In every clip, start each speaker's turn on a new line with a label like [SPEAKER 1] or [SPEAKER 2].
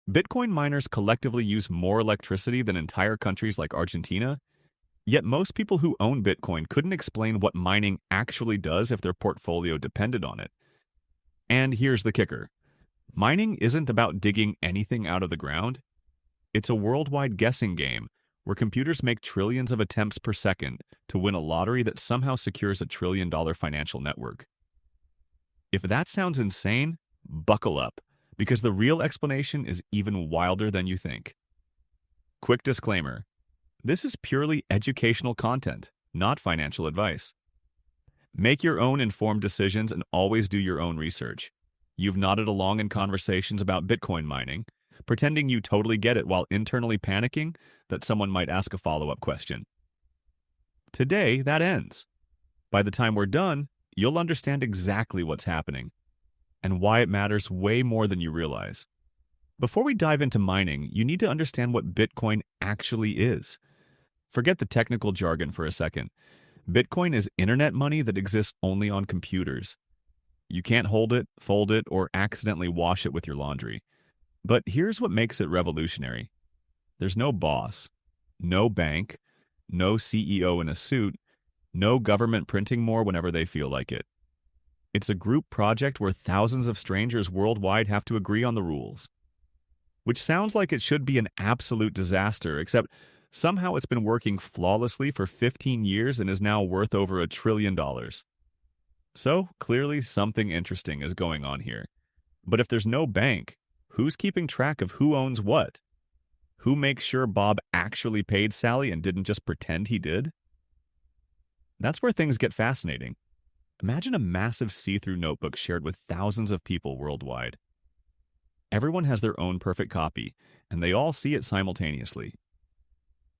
[SPEAKER 1] Bitcoin miners collectively use more electricity than entire countries like Argentina, yet most people who own Bitcoin couldn't explain what mining actually does if their portfolio depended on it. And here's the kicker. Mining isn't about digging anything out of the ground. It's a worldwide guessing game where computers make trillions of attempts per second to win a lottery that somehow secures a $1 trillion financial network. If that sounds insane, buckle up, because the real explanation is even wilder than you think. Quick disclaimer. This is purely educational content, not financial advice. Make your own informed decisions and always do your own research. You've nodded along in conversations about Bitcoin mining, pretending you totally get it while internally panicking that someone might ask a follow-up question. Today, that ends. By the time we're done, you'll understand exactly what's happening and why it matters way more than you realize. Before we dive into mining, you need to understand what Bitcoin actually is. Forget the technical jargon for a second. Bitcoin is internet money that exists only on computers. You can't hold it, fold it, or accidentally wash it with your laundry. But here's what makes it revolutionary. There's no boss, no bank, no CEO in a suit, no government printing more whenever they feel like it. It's a group project where thousands of strangers worldwide have to agree on the rules. Which sounds like it should be an absolute disaster, except somehow it's been working flawlessly for 15 years and is now worth over $1 trillion. So, clearly something interesting is going on here. But if there's no bank, who's keeping track of who owns what? Who makes sure Bob actually paid Sally and didn't just pretend he did? That's where things get fascinating. Imagine a massive see-through notebook shared with thousands of people worldwide. Everyone has their own perfect copy, and they all see it simultaneously.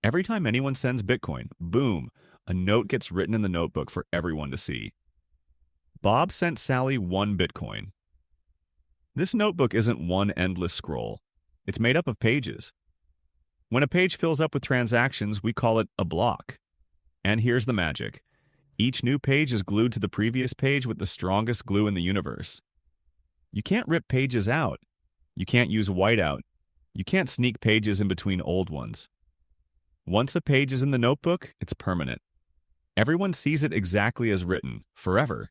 [SPEAKER 1] Every time anyone sends Bitcoin, boom, a note gets written in the notebook for everyone to see. Bob sent Sally 1 Bitcoin. This notebook isn't one endless scroll. It's made up of pages. When a page fills up with transactions, we call it a block. And here's the magic. Each new page is glued to the previous page with the strongest glue in the universe. You can't rip pages out. You can't use whiteout. You can't sneak pages in between old ones. Once a page is in the notebook, it's permanent. Everyone sees it exactly as written, forever.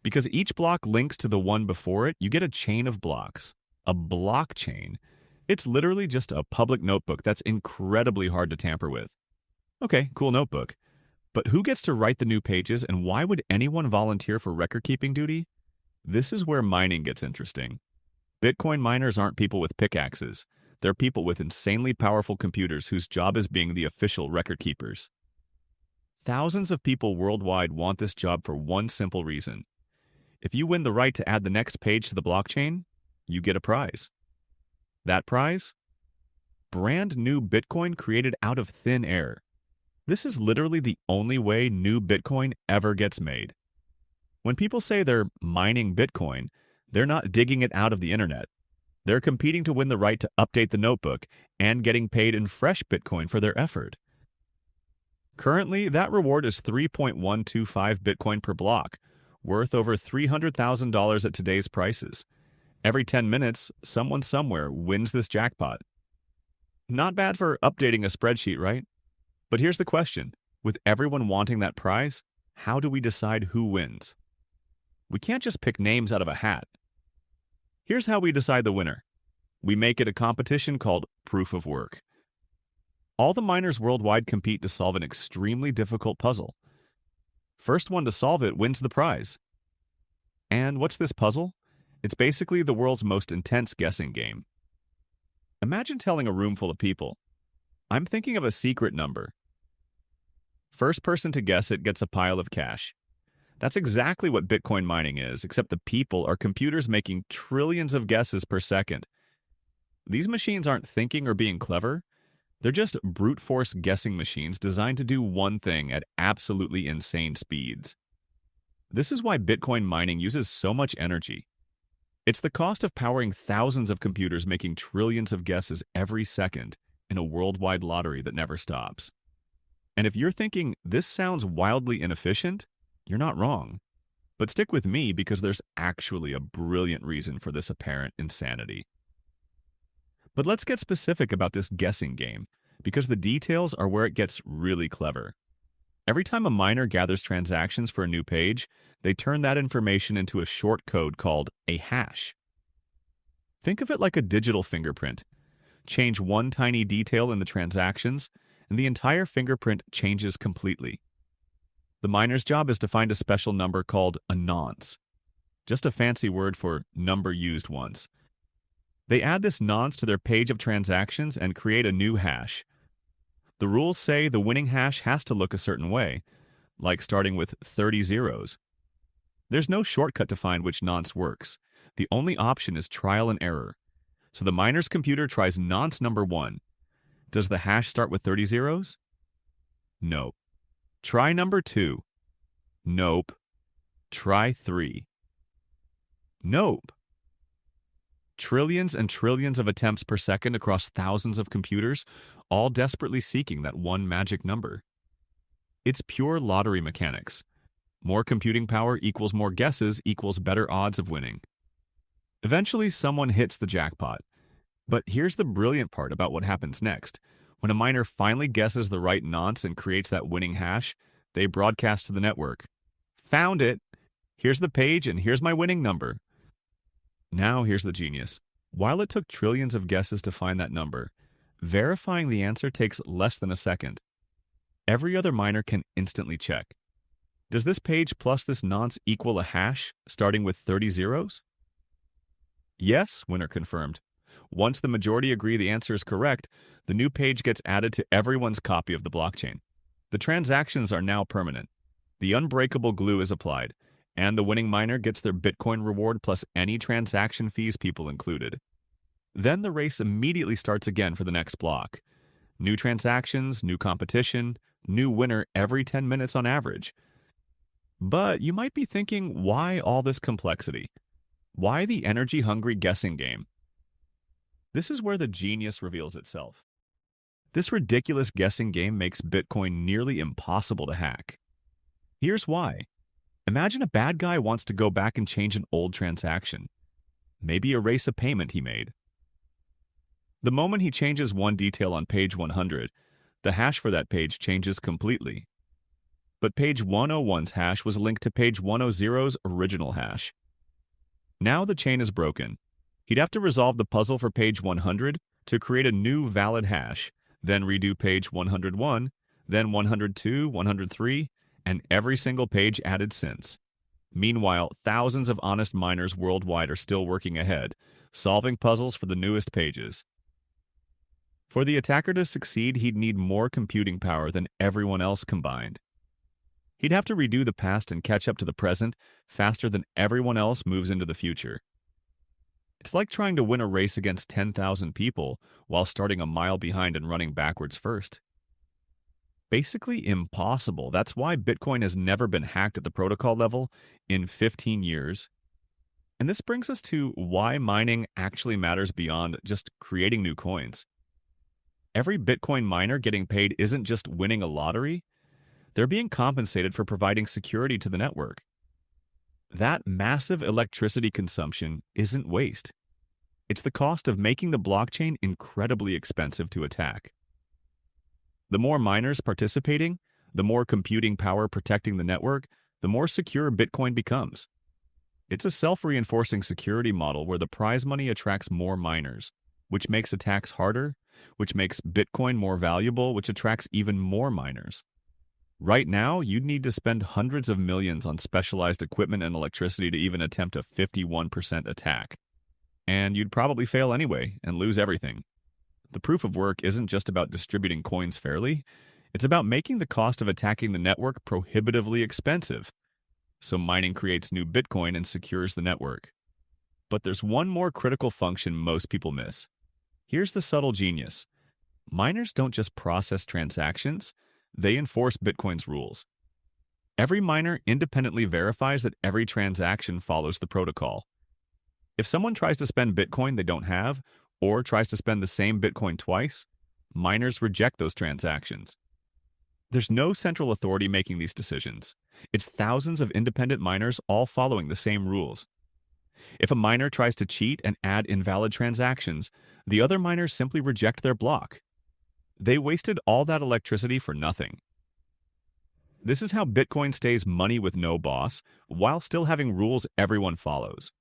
[SPEAKER 1] Because each block links to the one before it, you get a chain of blocks. A blockchain. It's literally just a public notebook that's incredibly hard to tamper with. Okay, cool notebook. But who gets to write the new pages, and why would anyone volunteer for record-keeping duty? This is where mining gets interesting. Bitcoin miners aren't people with pickaxes. They're people with insanely powerful computers whose job is being the official record keepers. Thousands of people worldwide want this job for one simple reason. If you win the right to add the next page to the blockchain, you get a prize. That prize? Brand new Bitcoin created out of thin air. This is literally the only way new Bitcoin ever gets made. When people say they're mining Bitcoin, they're not digging it out of the internet. They're competing to win the right to update the notebook and getting paid in fresh Bitcoin for their effort. Currently, that reward is 3.125 Bitcoin per block, worth over $300,000 at today's prices. Every 10 minutes, someone somewhere wins this jackpot. Not bad for updating a spreadsheet, right? But here's the question. With everyone wanting that prize, how do we decide who wins? We can't just pick names out of a hat. Here's how we decide the winner. We make it a competition called proof of work. All the miners worldwide compete to solve an extremely difficult puzzle. First one to solve it wins the prize. And what's this puzzle? It's basically the world's most intense guessing game. Imagine telling a room full of people, I'm thinking of a secret number. First person to guess it gets a pile of cash. That's exactly what Bitcoin mining is, except the people are computers making trillions of guesses per second. These machines aren't thinking or being clever. They're just brute force guessing machines designed to do one thing at absolutely insane speeds. This is why Bitcoin mining uses so much energy. It's the cost of powering thousands of computers making trillions of guesses every second in a worldwide lottery that never stops. And if you're thinking, this sounds wildly inefficient, you're not wrong. But stick with me because there's actually a brilliant reason for this apparent insanity. But let's get specific about this guessing game, because the details are where it gets really clever. Every time a miner gathers transactions for a new page, they turn that information into a short code called a hash. Think of it like a digital fingerprint. Change one tiny detail in the transactions, and the entire fingerprint changes completely. The miner's job is to find a special number called a nonce, just a fancy word for number used once. They add this nonce to their page of transactions and create a new hash. The rules say the winning hash has to look a certain way, like starting with 30 zeros. There's no shortcut to find which nonce works. The only option is trial and error. So the miner's computer tries nonce number 1. Does the hash start with 30 zeros? No. Try number 2. Nope. Try 3. Nope. Trillions and trillions of attempts per second across thousands of computers, all desperately seeking that one magic number. It's pure lottery mechanics. More computing power equals more guesses equals better odds of winning. Eventually, someone hits the jackpot. But here's the brilliant part about what happens next. When a miner finally guesses the right nonce and creates that winning hash, they broadcast to the network. Found it! Here's the page and here's my winning number. Now here's the genius. While it took trillions of guesses to find that number, verifying the answer takes less than a second. Every other miner can instantly check. Does this page plus this nonce equal a hash starting with 30 zeros? Yes, winner confirmed. Once the majority agree the answer is correct, the new page gets added to everyone's copy of the blockchain. The transactions are now permanent. The unbreakable glue is applied, and the winning miner gets their Bitcoin reward plus any transaction fees people included. Then the race immediately starts again for the next block. New transactions, new competition, new winner every 10 minutes on average. But you might be thinking, why all this complexity? Why the energy-hungry guessing game? This is where the genius reveals itself. This ridiculous guessing game makes Bitcoin nearly impossible to hack. Here's why. Imagine a bad guy wants to go back and change an old transaction. Maybe erase a payment he made. The moment he changes one detail on page 100, the hash for that page changes completely. But page 101's hash was linked to page 100's original hash. Now the chain is broken. He'd have to resolve the puzzle for page 100 to create a new valid hash, then redo page 101, then 102, 103, and every single page added since. Meanwhile, thousands of honest miners worldwide are still working ahead, solving puzzles for the newest pages. For the attacker to succeed, he'd need more computing power than everyone else combined. He'd have to redo the past and catch up to the present faster than everyone else moves into the future. It's like trying to win a race against 10,000 people while starting a mile behind and running backwards first. Basically impossible. That's why Bitcoin has never been hacked at the protocol level in 15 years. And this brings us to why mining actually matters beyond just creating new coins. Every Bitcoin miner getting paid isn't just winning a lottery, they're being compensated for providing security to the network. That massive electricity consumption isn't waste. It's the cost of making the blockchain incredibly expensive to attack. The more miners participating, the more computing power protecting the network, the more secure Bitcoin becomes. It's a self-reinforcing security model where the prize money attracts more miners, which makes attacks harder, which makes Bitcoin more valuable, which attracts even more miners. Right now, you'd need to spend hundreds of millions on specialized equipment and electricity to even attempt a 51% attack. And you'd probably fail anyway and lose everything. The proof of work isn't just about distributing coins fairly, it's about making the cost of attacking the network prohibitively expensive. So mining creates new Bitcoin and secures the network. But there's one more critical function most people miss. Here's the subtle genius. Miners don't just process transactions, they enforce Bitcoin's rules. Every miner independently verifies that every transaction follows the protocol. If someone tries to spend Bitcoin they don't have, or tries to spend the same Bitcoin twice, miners reject those transactions. There's no central authority making these decisions. It's thousands of independent miners all following the same rules. If a miner tries to cheat and add invalid transactions, the other miners simply reject their block. They wasted all that electricity for nothing. This is how Bitcoin stays money with no boss, while still having rules everyone follows.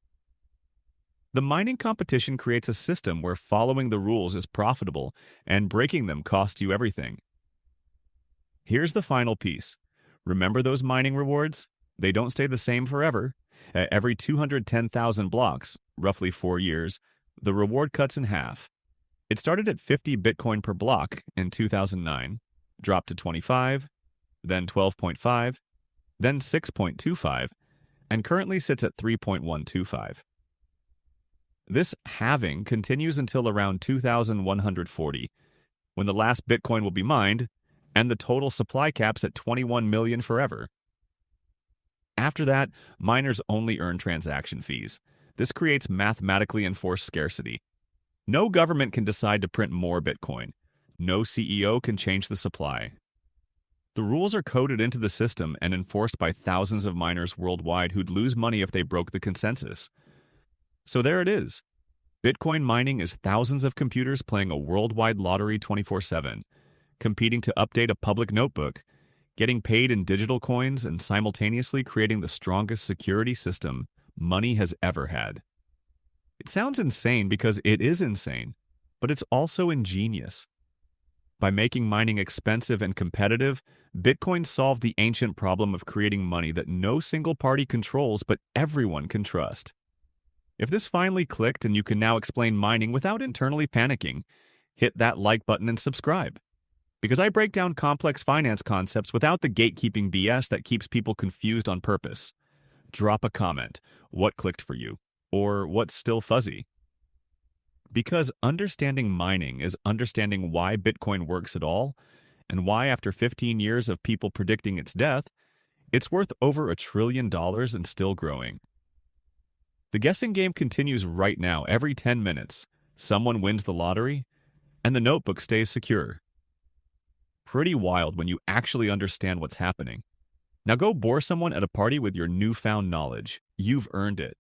[SPEAKER 1] The mining competition creates a system where following the rules is profitable and breaking them costs you everything. Here's the final piece. Remember those mining rewards? They don't stay the same forever. At every 210,000 blocks, roughly 4 years, the reward cuts in half. It started at 50 Bitcoin per block in 2009, dropped to 25, then 12.5, then 6.25, and currently sits at 3.125. This halving continues until around 2140, when the last Bitcoin will be mined, and the total supply caps at 21 million forever. After that, miners only earn transaction fees. This creates mathematically enforced scarcity. No government can decide to print more Bitcoin. No CEO can change the supply. The rules are coded into the system and enforced by thousands of miners worldwide who'd lose money if they broke the consensus. So there it is. Bitcoin mining is thousands of computers playing a worldwide lottery 24/7, competing to update a public notebook, getting paid in digital coins, and simultaneously creating the strongest security system money has ever had. It sounds insane because it is insane, but it's also ingenious. By making mining expensive and competitive, Bitcoin solved the ancient problem of creating money that no single party controls but everyone can trust. If this finally clicked and you can now explain mining without internally panicking, hit that like button and subscribe. Because I break down complex finance concepts without the gatekeeping BS that keeps people confused on purpose. Drop a comment. What clicked for you? Or what's still fuzzy? Because understanding mining is understanding why Bitcoin works at all, and why after 15 years of people predicting its death, it's worth over $1 trillion and still growing. The guessing game continues right now. Every 10 minutes, someone wins the lottery, and the notebook stays secure. Pretty wild when you actually understand what's happening. Now go bore someone at a party with your newfound knowledge. You've earned it.